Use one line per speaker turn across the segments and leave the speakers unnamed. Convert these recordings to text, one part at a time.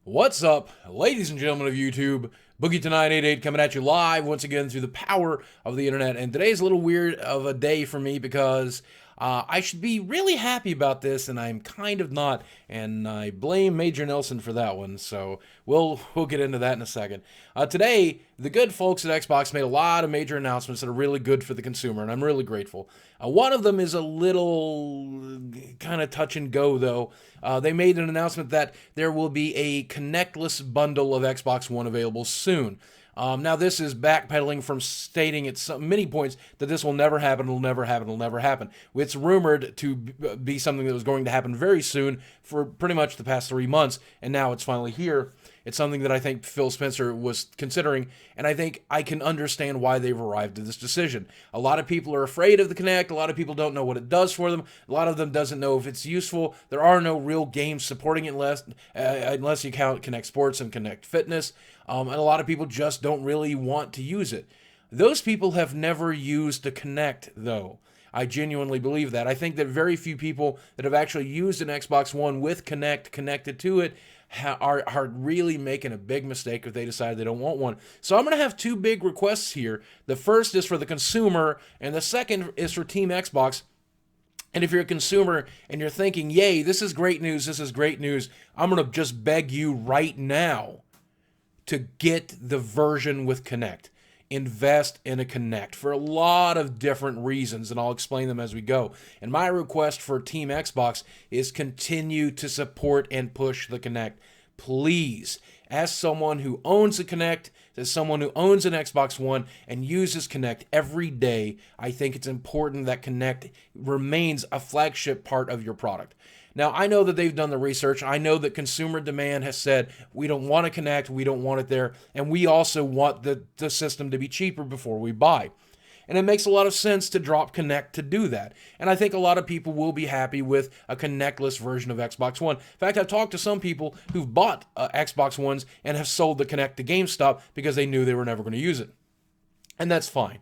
What's up, ladies and gentlemen of YouTube? Boogie988 coming at you live once again through the power of the internet. And today's a little weird of a day for me because I should be really happy about this, and I'm kind of not. And I blame Major Nelson for that one. So we'll get into that in a second. Today, the good folks at Xbox made a lot of major announcements that are really good for the consumer, and I'm really grateful. One of them is a little kind of touch and go, though. They made an announcement that there will be a connectless bundle of Xbox One available soon. Now, this is backpedaling from stating at many points that this will never happen, it'll never happen, it'll never happen. It's rumored to be something that was going to happen very soon for pretty much the past 3 months, and now it's finally here. It's something that I think Phil Spencer was considering, and I think I can understand why they've arrived at this decision. A lot of people are afraid of the Kinect. A lot of people don't know what it does for them. A lot of them doesn't know if it's useful. There are no real games supporting it unless you count Kinect Sports and Kinect Fitness, and a lot of people just don't really want to use it. Those people have never used the Kinect, though. I genuinely believe that. I think that very few people that have actually used an Xbox One with Kinect connected to it are really making a big mistake if they decide they don't want one. So I'm going to have two big requests here. The first is for the consumer, and the second is for Team Xbox. And if you're a consumer and you're thinking, yay, this is great news, this is great news, I'm going to just beg you right now to get the version with Kinect. Invest in a Kinect for a lot of different reasons, and I'll explain them as we go. And my request for Team Xbox is continue to support and push the Kinect. Please, as someone who owns a Kinect, as someone who owns an Xbox One and uses Kinect every day, I think it's important that Kinect remains a flagship part of your product. Now, I know that they've done the research. I know that consumer demand has said, we don't want to Kinect, we don't want it there, and we also want the system to be cheaper before we buy. And it makes a lot of sense to drop Kinect to do that. And I think a lot of people will be happy with a Kinectless version of Xbox One. In fact, I've talked to some people who've bought Xbox Ones and have sold the Kinect to GameStop because they knew they were never going to use it. And that's fine.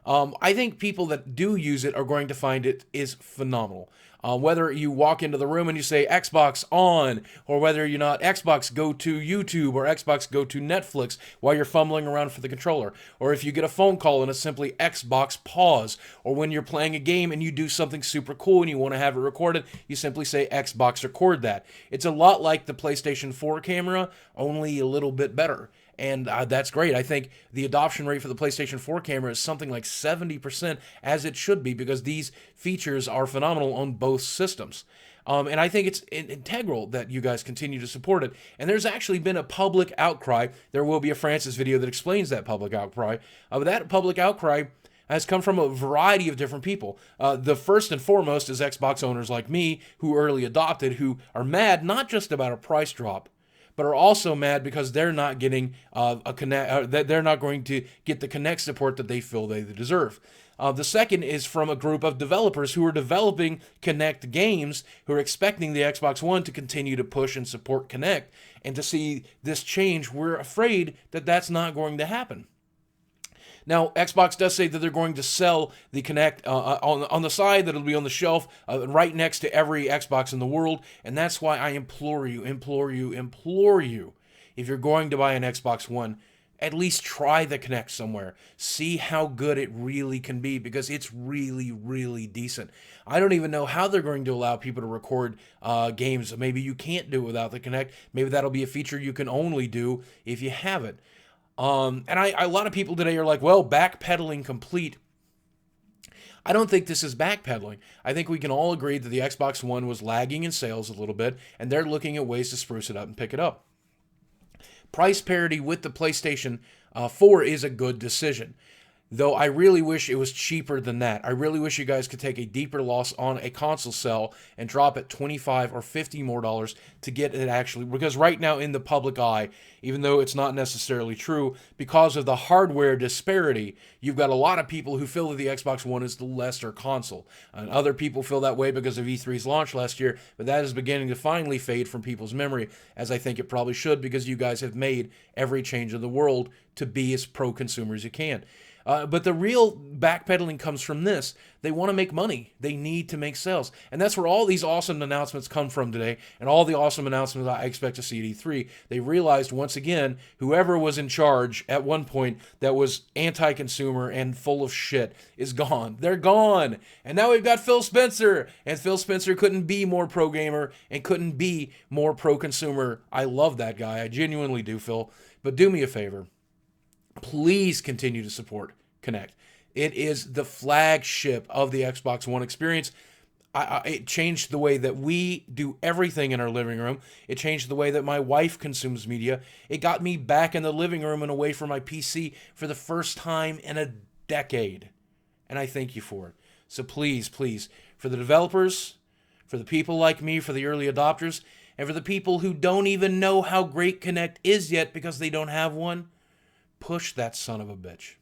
I think people that do use it are going to find it is phenomenal. Whether you walk into the room and you say Xbox on, or whether you're not Xbox go to YouTube or Xbox go to Netflix while you're fumbling around for the controller, or if you get a phone call and it's simply Xbox pause, or when you're playing a game and you do something super cool and you want to have it recorded, you simply say Xbox record that. It's a lot like the PlayStation 4 camera, only a little bit better. And that's great. I think the adoption rate for the PlayStation 4 camera is something like 70%, as it should be, because these features are phenomenal on both systems. And I think it's integral that you guys continue to support it. And there's actually been a public outcry. There will be a Francis video that explains that public outcry. But that public outcry has come from a variety of different people. The first and foremost is Xbox owners like me who early adopted, who are mad not just about a price drop, but are also mad because they're not getting a Kinect. They're not going to get the Kinect support that they feel they deserve. The second is from a group of developers who are developing Kinect games, who are expecting the Xbox One to continue to push and support Kinect, and to see this change, we're afraid that that's not going to happen. Now, Xbox does say that they're going to sell the Kinect on the side, that it'll be on the shelf right next to every Xbox in the world, and that's why I implore you, if you're going to buy an Xbox One, at least try the Kinect somewhere. See how good it really can be, because it's really, really decent. I don't even know how they're going to allow people to record games. Maybe you can't do it without the Kinect. Maybe that'll be a feature you can only do if you have it. And a lot of people today are like, well, backpedaling complete. I don't think this is backpedaling. I think we can all agree that the Xbox One was lagging in sales a little bit, and they're looking at ways to spruce it up and pick it up. Price parity with the PlayStation 4 is a good decision. Though I really wish it was cheaper than that. I really wish you guys could take a deeper loss on a console sell and drop it $25 or $50 more to get it actually. Because right now in the public eye, even though it's not necessarily true, because of the hardware disparity, you've got a lot of people who feel that the Xbox One is the lesser console. And other people feel that way because of E3's launch last year, but that is beginning to finally fade from people's memory, as I think it probably should, because you guys have made every change in the world to be as pro-consumer as you can. But the real backpedaling comes from this. They want to make money. They need to make sales. And that's where all these awesome announcements come from today, and all the awesome announcements I expect to see at E3. They realized once again, whoever was in charge at one point that was anti-consumer and full of shit is gone. They're gone. And now we've got Phil Spencer. And Phil Spencer couldn't be more pro-gamer and couldn't be more pro-consumer. I love that guy. I genuinely do, Phil. But do me a favor. Please continue to support Kinect. It is the flagship of the Xbox One experience. It changed the way that we do everything in our living room. It changed the way that my wife consumes media. It got me back in the living room and away from my PC for the first time in a decade. And I thank you for it. So please, please, for the developers, for the people like me, for the early adopters, and for the people who don't even know how great Kinect is yet because they don't have one, push that son of a bitch.